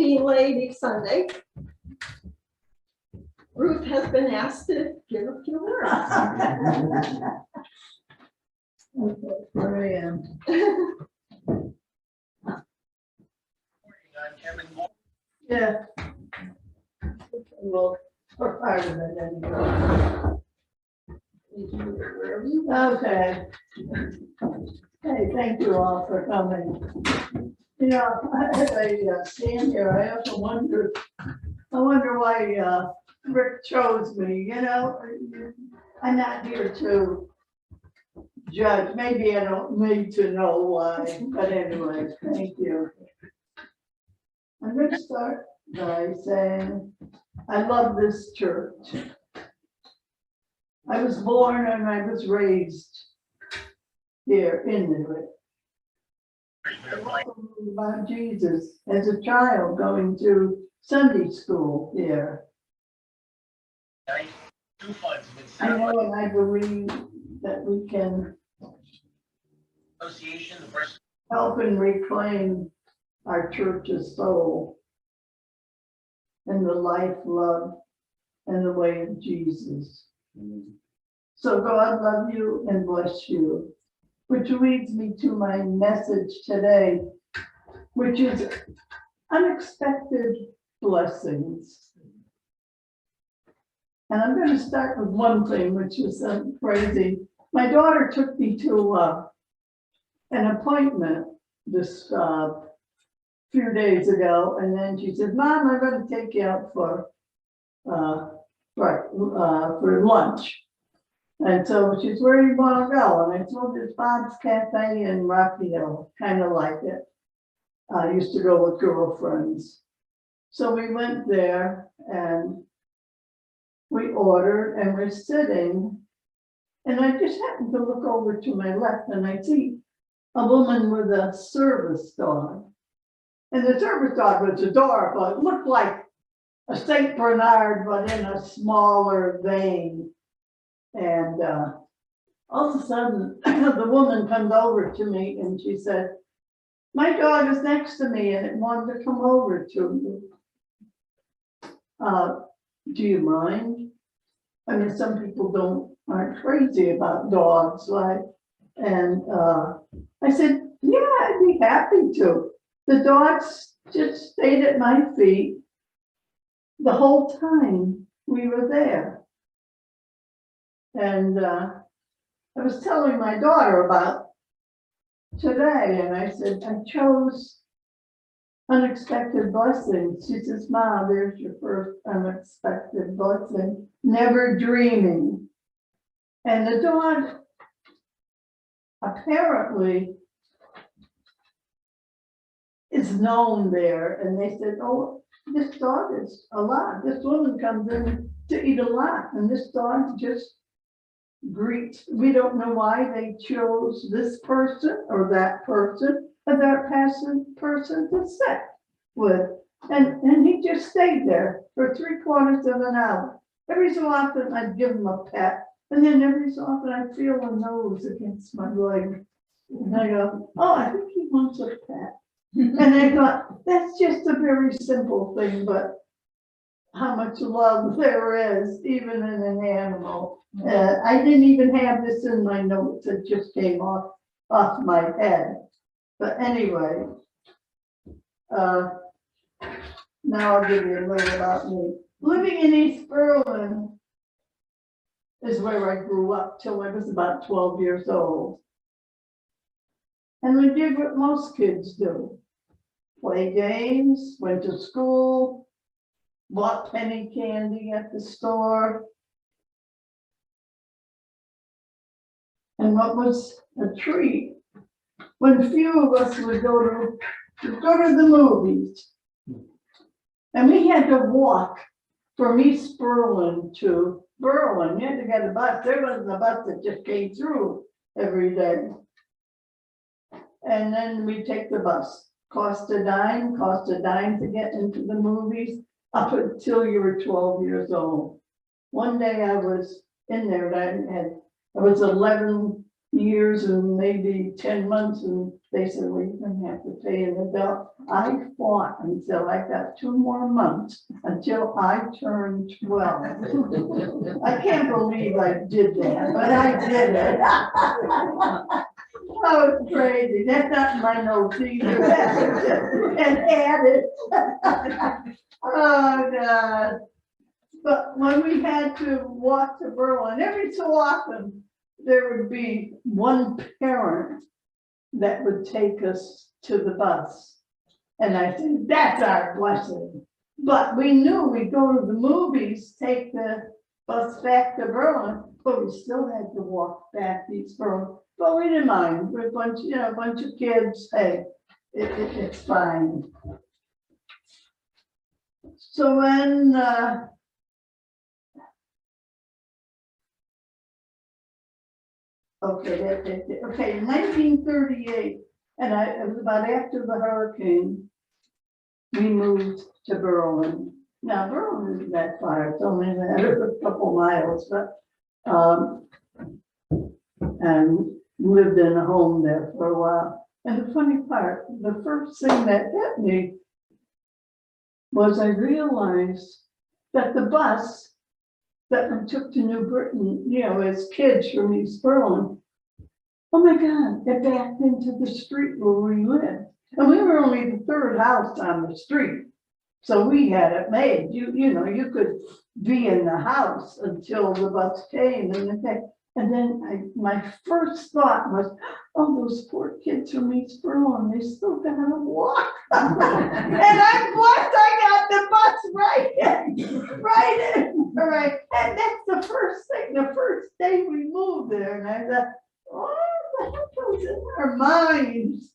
being Laity Sunday, Ruth has been asked to give a few words. Okay, here I am. Yeah. Well, for part of it anyway. Okay. Hey, thank you all for coming. You know, as I stand here, I often wonder why Rick chose me, you know? I'm not here to judge. Maybe I don't need to know why, but anyway, thank you. I'm going to start by saying I love this church. I was born and I was raised here in it. I also knew about Jesus as a child going to Sunday school here. I know and I believe that we can help and reclaim our church's soul and the life, love, and the way of Jesus. So God love you and bless you, which leads me to my message today, which is unexpected blessings. And I'm going to start with one thing, which is crazy. My daughter took me to an appointment this few days ago, and then she said, "Mom, I'm going to take you out for lunch." And so she's, "Where do you want to go?" And I told her, "There's Bob's Cafe in Rocky Hill, kind of like it. I used to go with girlfriends." So we went there and we ordered and we're sitting, and I just happened to look over to my left and I see a woman with a service dog. And the service dog was adorable. It looked like a Saint Bernard, but in a smaller vein. And all of a sudden, the woman comes over to me and she said, "My dog is next to me and it wanted to come over to you. Do you mind?" I mean, some people aren't crazy about dogs, right? And I said, "Yeah, I'd be happy to." The dog just stayed at my feet the whole time we were there. And I was telling my daughter about today, and I said, "I chose unexpected blessings." She says, "Mom, there's your first unexpected blessing, never dreaming." And the dog apparently is known there, and they said, "Oh, this dog is a lot. This woman comes in to eat a lot, and this dog just greets." We don't know why they chose this person or that person to sit with, and he just stayed there for 3/4 of an hour. Every so often I'd give him a pet, and then every so often I'd feel a nose against my leg, and I go, "Oh, I think he wants a pet." And I thought, that's just a very simple thing, but how much love there is even in an animal. I didn't even have this in my notes. It just came off my head. But anyway, now I'll give you a little about me. Living in East Berlin is where I grew up till I was about 12 years old. And we did what most kids do. Play games, went to school, bought penny candy at the store. And what was a treat, when few of us would go to the movies. And we had to walk from East Berlin to Berlin. You had to get a bus. There wasn't a bus that just came through every day. And then we take the bus. Cost a dime to get into the movies up until you were 12 years old. One day I was in there, I was 11 years and maybe 10 months, and they said, well, you're gonna have to pay an adult. I fought until I got 2 more months until I turned 12. I can't believe I did that, but I did it. Oh, it's crazy. That's not in my notes either. And added. Oh, God. But when we had to walk to Berlin, every so often, there would be one parent that would take us to the bus. And I said, that's our blessing. But we knew we'd go to the movies, take the bus back to Berlin, but we still had to walk back to East Berlin. But we didn't mind. We're a bunch, a bunch of kids. Hey, it's fine. So when in 1938, and it was about after the hurricane, we moved to Berlin. Now, Berlin isn't that far, it's only a couple miles, but, and lived in a home there for a while. And the funny part, the first thing that hit me was I realized that the bus that we took to New Britain, as kids from East Berlin, oh my God, it backed into the street where we lived. And we were only the third house on the street. So we had it made. You could be in the house until the bus came. And then my first thought was, oh, those poor kids from East Berlin, they still gotta walk. And I'm blessed I got the bus right in. And that's the first thing, the first day we moved there. And I thought, oh, what the heck was in our minds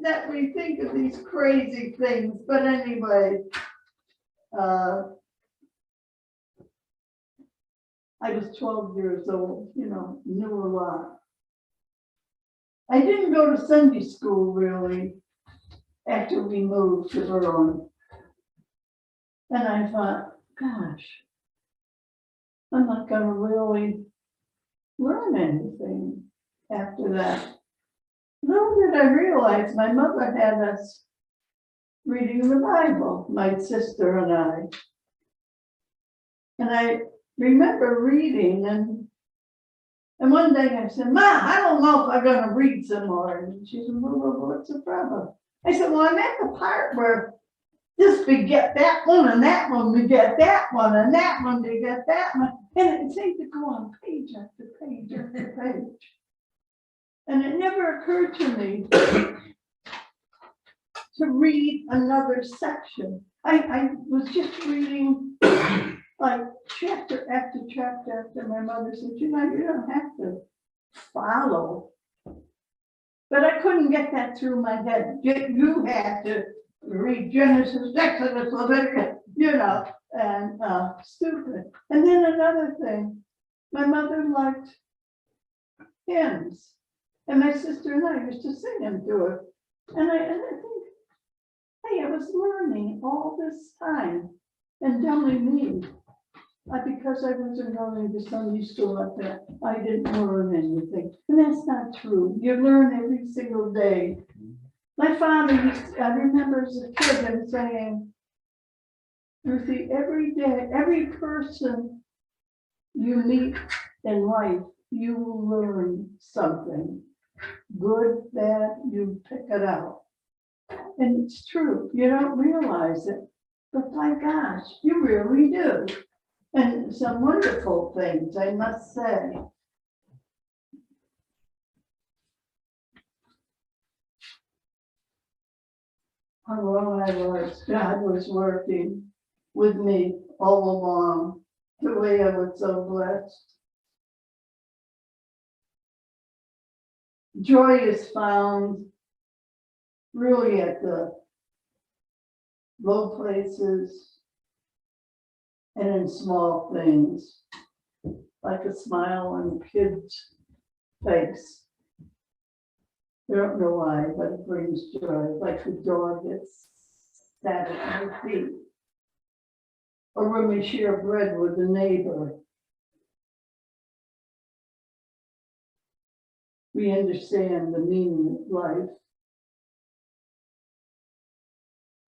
that we think of these crazy things? But anyway, I was 12 years old, knew a lot. I didn't go to Sunday school really after we moved to Berlin. And I thought, gosh, I'm not going to really learn anything after that. Little did I realize my mother had us reading the Bible, my sister and I. And I remember reading, and one day I said, Ma, I don't know if I'm going to read some more. And she said, well, what's the problem? I said, well, I'm at the part where this beget that one, and that one beget that one, and that one beget that one. And it seemed to go on page after page after page. And it never occurred to me to read another section. I was just reading like chapter after chapter after. My mother said, you don't have to follow. But I couldn't get that through my head. You had to read Genesis, Exodus, Leviticus, and stupid. And then another thing, my mother liked hymns. And my sister and I used to sing them to her. And I think, hey, I was learning all this time and telling me, because I wasn't going to Sunday school like that, I didn't learn anything. And that's not true. You learn every single day. My father I remember as a kid him saying, Ruthie, every day, every person you meet in life, you will learn something. Good, bad, you pick it out. And it's true. You don't realize it. But my gosh, you really do. And some wonderful things, I must say. How wrong I was. God was working with me all along, the way I was so blessed. Joy is found really at the low places and in small things, like a smile on a kid's face. I don't know why, but it brings joy, like the dog that's sat at my feet. Or when we share bread with a neighbor. we understand the meaning of life.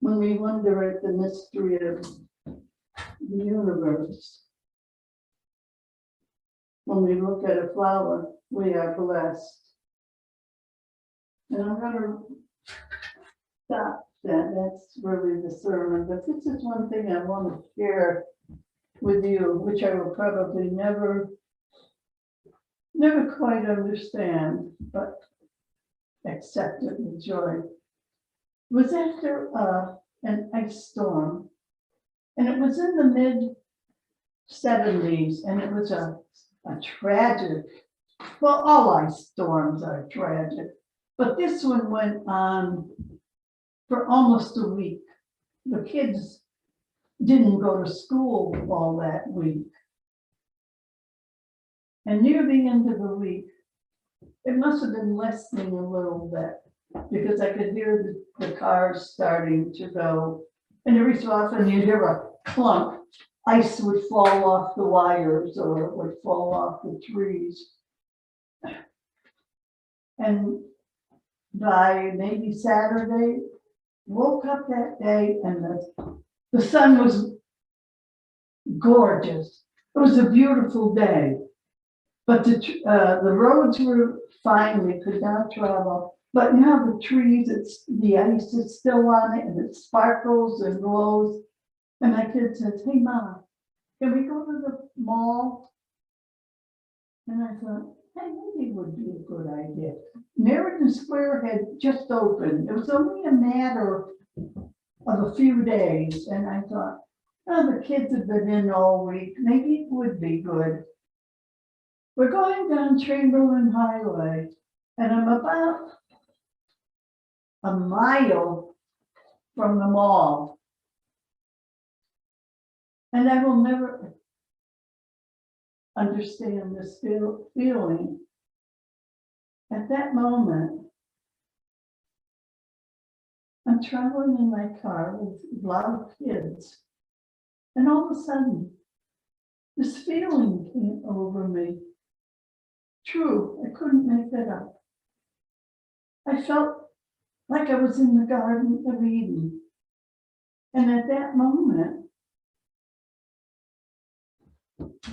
When we wonder at the mystery of the universe, when we look at a flower, we are blessed. And I'm going to stop that. That's really the sermon. But this is one thing I want to share with you, which I will probably never quite understand, but accept it with joy. It was after an ice storm, and it was in the mid-70s, and it was a tragic, well, all ice storms are tragic, but this one went on for almost a week. The kids didn't go to school all that week. And near the end of the week, it must have been lessening a little bit because I could hear the cars starting to go. And every so often you'd hear a clunk. Ice would fall off the wires or it would fall off the trees. And by maybe Saturday, woke up that day and the sun was gorgeous. It was a beautiful day. But the roads were fine, we could not travel. But now the trees, the ice is still on it and it sparkles and glows. And my kid says, "Hey, Mom, can we go to the mall?" And I thought, hey, maybe it would be a good idea. Meriden Square had just opened. It was only a matter of a few days. And I thought, oh, the kids have been in all week. Maybe it would be good. We're going down Chamberlain Highway, and I'm about a mile from the mall. And I will never understand this feeling. At that moment, I'm traveling in my car with a lot of kids, and all of a sudden, this feeling came over me. True, I couldn't make that up. I felt like I was in the Garden of Eden. And at that moment,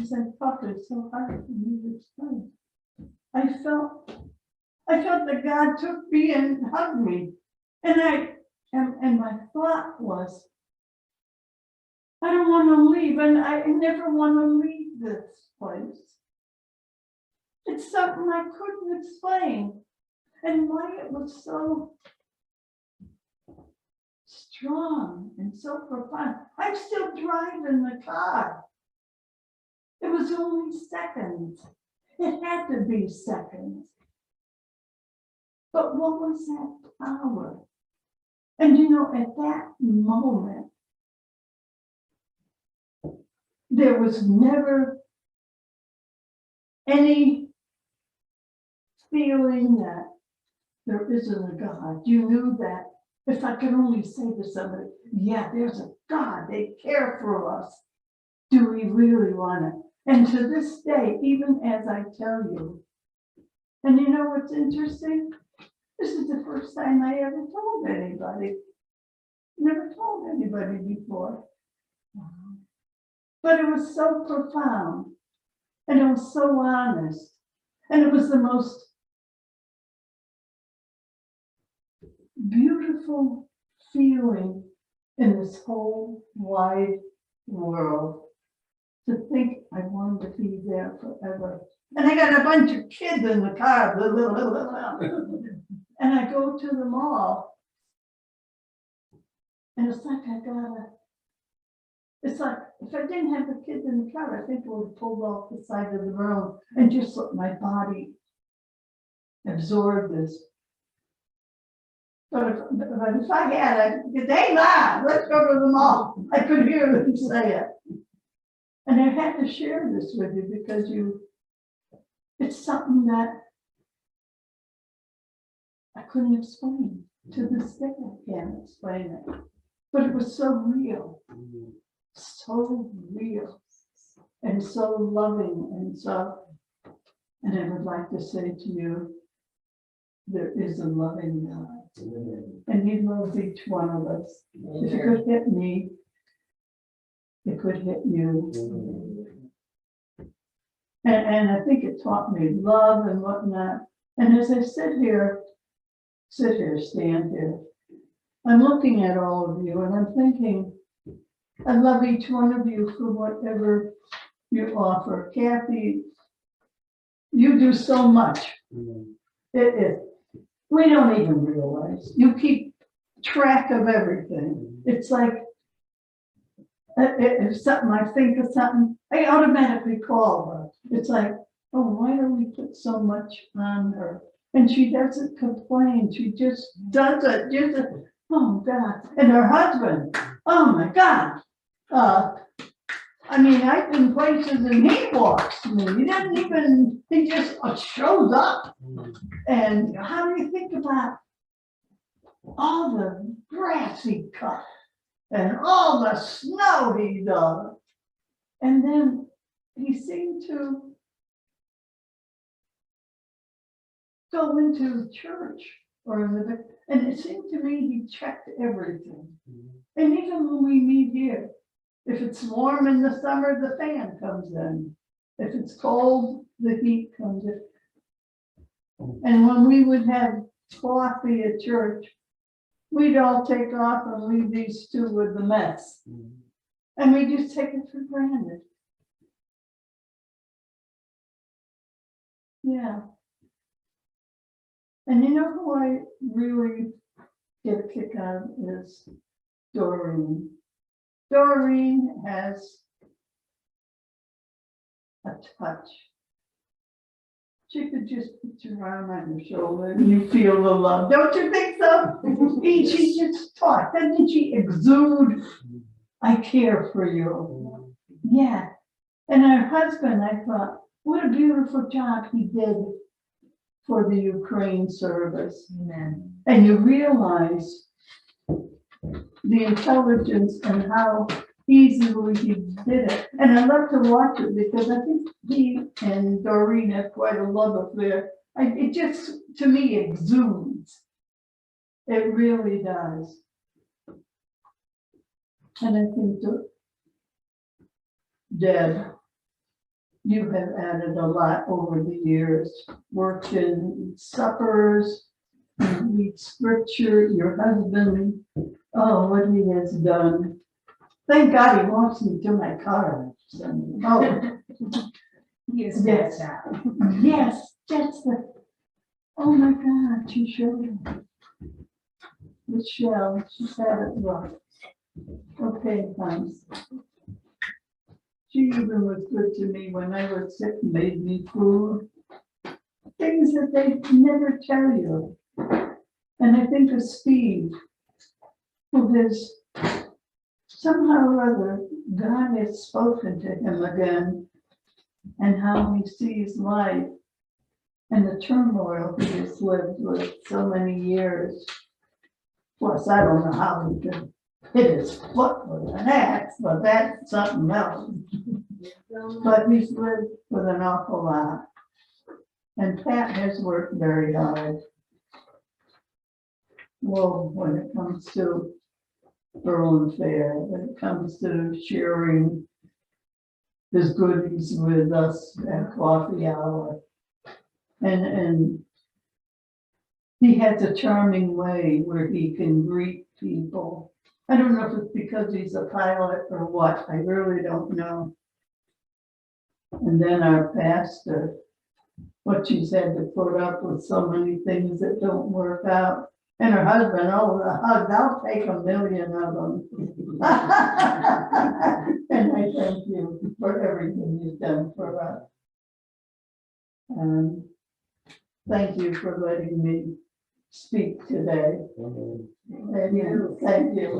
as I thought it's so hard for me to explain, I felt that God took me and hugged me. And my thought was, I don't want to leave, and I never want to leave this place. It's something I couldn't explain, and why it was so strong and so profound. I'm still driving the car. It was only seconds. It had to be seconds. But what was that power? And you know, at that moment, there was never any feeling that there isn't a God. You knew that if I could only say to somebody, yeah, there's a God, they care for us. Do we really want it? And to this day, even as I tell you, and you know what's interesting? This is the first time I ever told anybody. Never told anybody before. But it was so profound, and it was so honest, and it was the most beautiful feeling in this whole wide world, to think I wanted to be there forever. And I got a bunch of kids in the car, blah, blah, blah, blah, blah. And I go to the mall, and it's like it's like if I didn't have the kids in the car, I think I would have pulled off the side of the road and just let my body absorb this. But if I had, I'd get, hey, Ma, let's go to the mall. I could hear them say it. And I had to share this with you because it's something that I couldn't explain. To this day, I can't explain it. But it was so real, and so loving, and I would like to say to you, there is a loving God, and He loves each one of us. If it could hit me, it could hit you. And I think it taught me love and whatnot. And as I stand here, I'm looking at all of you and I'm thinking, I love each one of you for whatever you offer. Kathy, you do so much. We don't even realize. You keep track of everything. It's like, if something, I think of something, I automatically call her. It's like, oh, why do we put so much on her? And she doesn't complain. She just does it. Oh God. And her husband, oh my God. I mean, I've been places and he walks me. He just shows up. And how do you think about all the grass he cut and all the snow he dug? And then he seemed to go into church and it seemed to me he checked everything. And even when we meet here, if it's warm in the summer, the fan comes in. If it's cold, the heat comes in. And when we would have coffee at church, we'd all take off and leave these two with the mess. And we just take it for granted. Yeah. And you know who I really get a kick out of is Doreen. Doreen has a touch. She could just put your arm on your shoulder and you feel the love. Don't you think so? She just talked. Doesn't she exude? I care for you. Yeah. And her husband, I thought, what a beautiful job he did for the Ukraine service. Amen. And you realize the intelligence and how easily he did it. And I love to watch it because I think he and Doreen have quite a love affair. It just, to me, exudes. It really does. And I think, Deb, you have added a lot over the years. Worked in suppers, you read scripture, your husband, oh, what he has done. Thank God he walks me to my car. Oh, Yes. yes, that's the, oh my God, she showed me. Michelle, she's had it rough. Okay, thanks. She even was good to me when I was sick, made me food. Things that they never tell you. And I think of Steve, who has somehow or other, God has spoken to him again, and how he sees life and the turmoil he has lived with so many years. Plus, I don't know how he could hit his foot with an axe, but that's something else. But he's lived with an awful lot. And Pat has worked very hard. Well, when it comes to Berlin Fair, when it comes to sharing his goodies with us at coffee hour. And he has a charming way where he can greet people. I don't know if it's because he's a pilot or what, I really don't know. And then our pastor, what she's had to put up with so many things that don't work out. And her husband, oh, the hug, I'll take 1,000,000 of them. And I thank you for everything you've done for us. And thank you for letting me speak today. Thank you. Thank you.